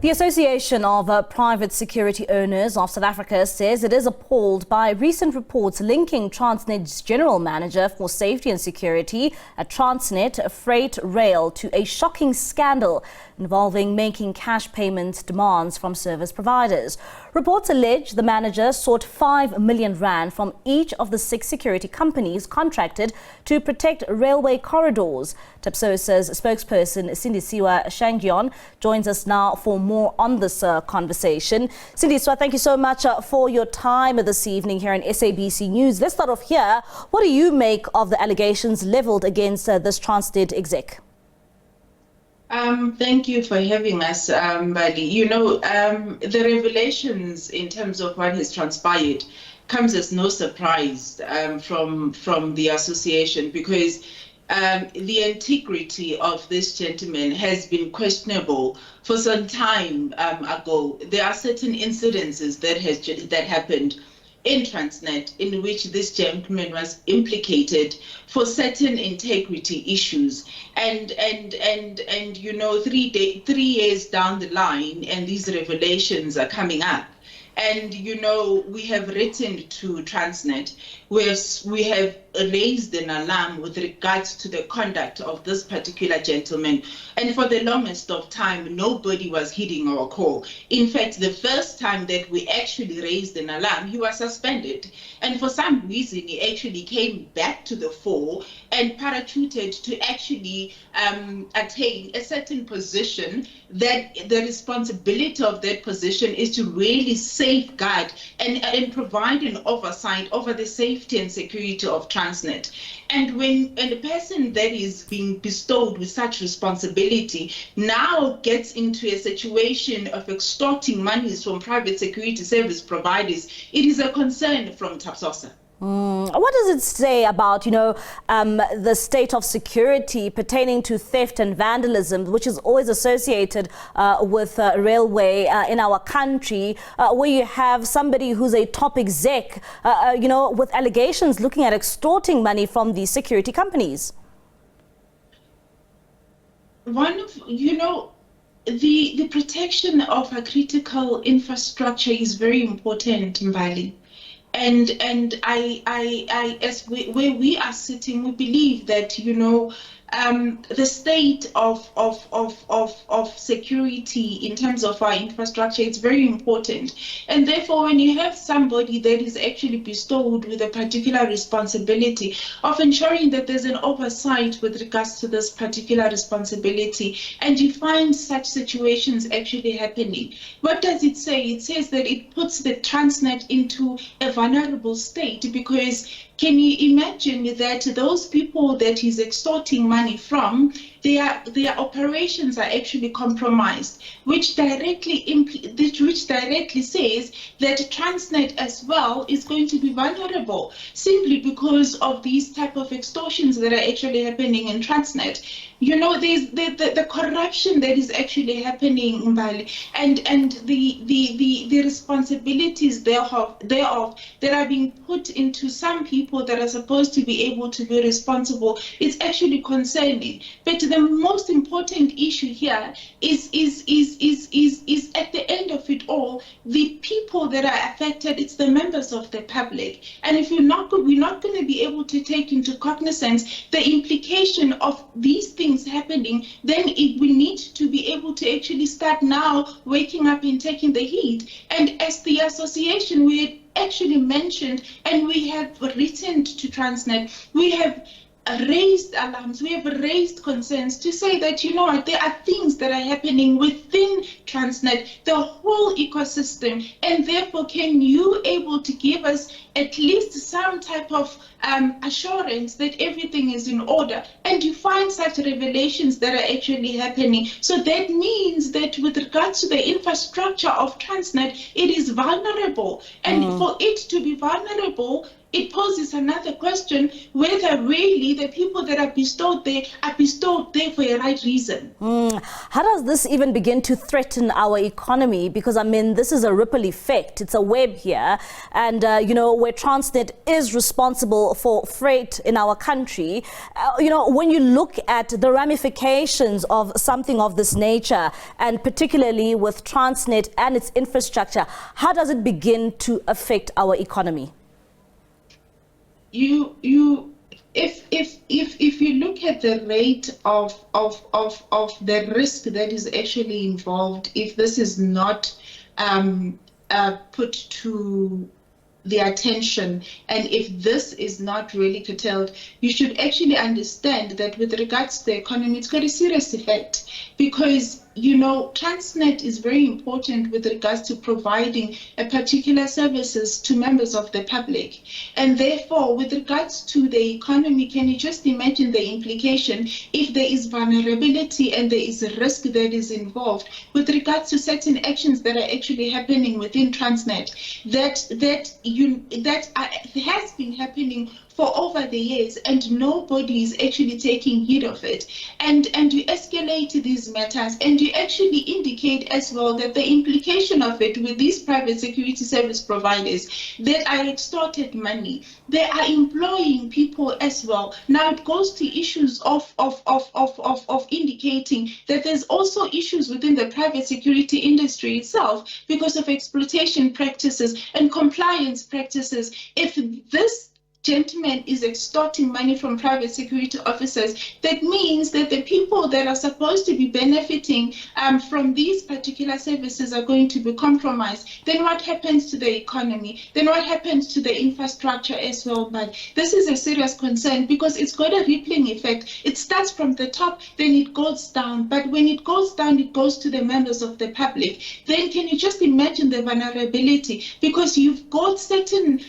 The Association of Private Security Owners of South Africa says it is appalled by recent reports linking Transnet's General Manager for Safety and Security at Transnet Freight Rail to a shocking scandal involving making cash payment demands from service providers. Reports allege the manager sought 5 million rand from each of the 6 security companies contracted to protect railway corridors. TAPSOSA's spokesperson Sindiswa Changuion joins us now for more on this conversation. Sindiswa, thank you so much for your time this evening here on SABC News. Let's start off here. What do you make of the allegations leveled against this Transnet exec? Thank you for having us, Bali. You know, the revelations in terms of what has transpired comes as no surprise from the association, because the integrity of this gentleman has been questionable for some time ago. There are certain incidences that happened in Transnet in which this gentleman was implicated for certain integrity issues, and you know, 3 years down the line and these revelations are coming up. And, you know, we have written to Transnet, we have raised an alarm with regards to the conduct of this particular gentleman. And for the longest of time, nobody was heeding our call. In fact, the first time that we actually raised an alarm, he was suspended. And for some reason, he actually came back to the fore and parachuted to actually attain a certain position, that the responsibility of that position is to really safeguard and provide an oversight over the safety and security of Transnet. And when a person that is being bestowed with such responsibility now gets into a situation of extorting monies from private security service providers, it is a concern from TAPSOSA. What does it say about, you know, the state of security pertaining to theft and vandalism, which is always associated with railway in our country, where you have somebody who's a top exec, you know, with allegations looking at extorting money from these security companies? The protection of a critical infrastructure is very important, Mbali. And where we are sitting, we believe that, you know, the state of security in terms of our infrastructure is very important. And therefore, when you have somebody that is actually bestowed with a particular responsibility of ensuring that there's an oversight with regards to this particular responsibility, and you find such situations actually happening, what does it say? It says that it puts the Transnet into a vulnerable state, because can you imagine that those people that he's extorting money from, their operations are actually compromised, which directly says that Transnet as well is going to be vulnerable, simply because of these type of extortions that are actually happening in Transnet. You know, there's the corruption that is actually happening in Bali, and the responsibilities thereof that are being put into some people that are supposed to be able to be responsible. It's actually concerning. But the most important issue here is at the end of it all, the people that are affected, it's the members of the public. And if we're not going to be able to take into cognizance the implication of these things happening, then we need to be able to actually start now waking up and taking the heat. And as the association, we had actually mentioned, and we have written to Transnet, we have raised alarms, we have raised concerns to say that, you know what, there are things that are happening within Transnet, the whole ecosystem, and therefore can you able to give us at least some type of assurance that everything is in order? And you find such revelations that are actually happening. So that means that with regards to the infrastructure of Transnet, it is vulnerable. And for it to be vulnerable, it poses another question whether really the people that are bestowed there for a right reason. How does this even begin to threaten our economy? Because, I mean, this is a ripple effect. It's a web here. And, where Transnet is responsible for freight in our country, when you look at the ramifications of something of this nature, and particularly with Transnet and its infrastructure, how does it begin to affect our economy? If you look at the rate of the risk that is actually involved, if this is not put to the attention, and if this is not really curtailed, you should actually understand that with regards to the economy, it's got a serious effect, because Transnet is very important with regards to providing a particular services to members of the public. And therefore, with regards to the economy, can you just imagine the implication if there is vulnerability and there is a risk that is involved with regards to certain actions that are actually happening within Transnet that has been happening for over the years, and nobody is actually taking heed of it. And you escalate these matters, and you actually indicate as well that the implication of it with these private security service providers that are extorted money, they are employing people as well. Now it goes to issues of indicating that there's also issues within the private security industry itself because of exploitation practices and compliance practices. If this gentleman is extorting money from private security officers, that means that the people that are supposed to be benefiting from these particular services are going to be compromised. Then what happens to the economy? Then what happens to the infrastructure as well? But this is a serious concern because it's got a rippling effect. It starts from the top, then it goes down. But when it goes down, it goes to the members of the public. Then can you just imagine the vulnerability? Because you've got certain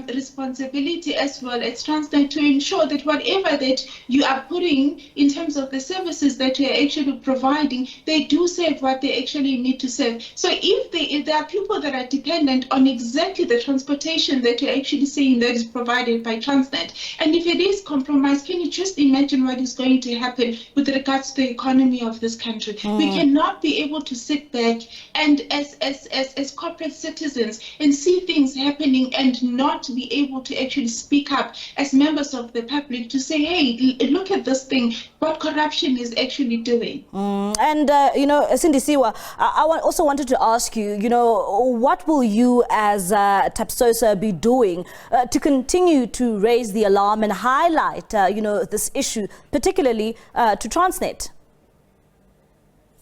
responsibility as well as Transnet to ensure that whatever that you are putting in terms of the services that you are actually providing, they do serve what they actually need to serve. So if there are people that are dependent on exactly the transportation that you're actually saying that is provided by Transnet, and if it is compromised, can you just imagine what is going to happen with regards to the economy of this country? We cannot be able to sit back and as corporate citizens and see things happening and not be able to actually speak up as members of the public to say, hey, look at this thing, what corruption is actually doing. And, Sindiswa, I also wanted to ask you, what will you as TAPSOSA be doing to continue to raise the alarm and highlight, this issue, particularly to Transnet?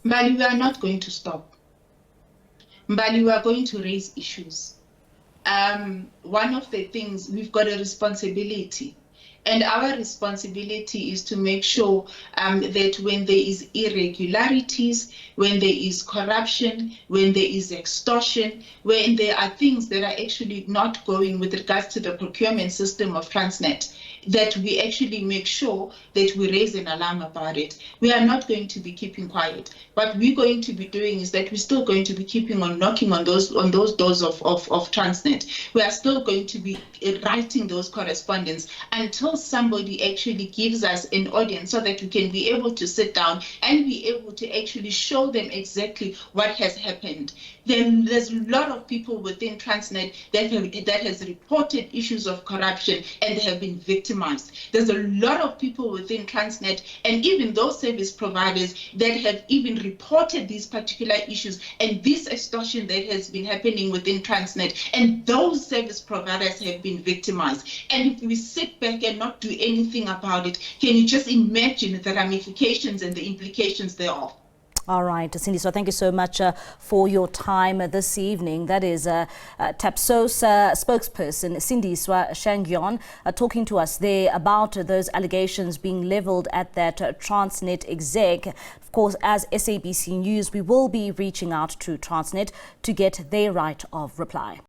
Mbali, we are not going to stop. Mbali, we are going to raise issues. One of the things, we've got a responsibility, and our responsibility is to make sure that when there is irregularities, when there is corruption, when there is extortion, when there are things that are actually not going with regards to the procurement system of Transnet, that we actually make sure that we raise an alarm about it. We are not going to be keeping quiet. What we're going to be doing is that we're still going to be keeping on knocking on those doors of Transnet. We are still going to be writing those correspondence until somebody actually gives us an audience so that we can be able to sit down and be able to actually show them exactly what has happened. Then there's a lot of people within Transnet that has reported issues of corruption and they have been victimized. There's a lot of people within Transnet and even those service providers that have even reported these particular issues and this extortion that has been happening within Transnet, and those service providers have been victimized. And if we sit back and not do anything about it, can you just imagine the ramifications and the implications thereof? All right, Sindiswa, thank you so much for your time this evening. That is TAPSOSA spokesperson Sindiswa Changuion talking to us there about those allegations being leveled at that Transnet exec. Of course, as SABC News, we will be reaching out to Transnet to get their right of reply.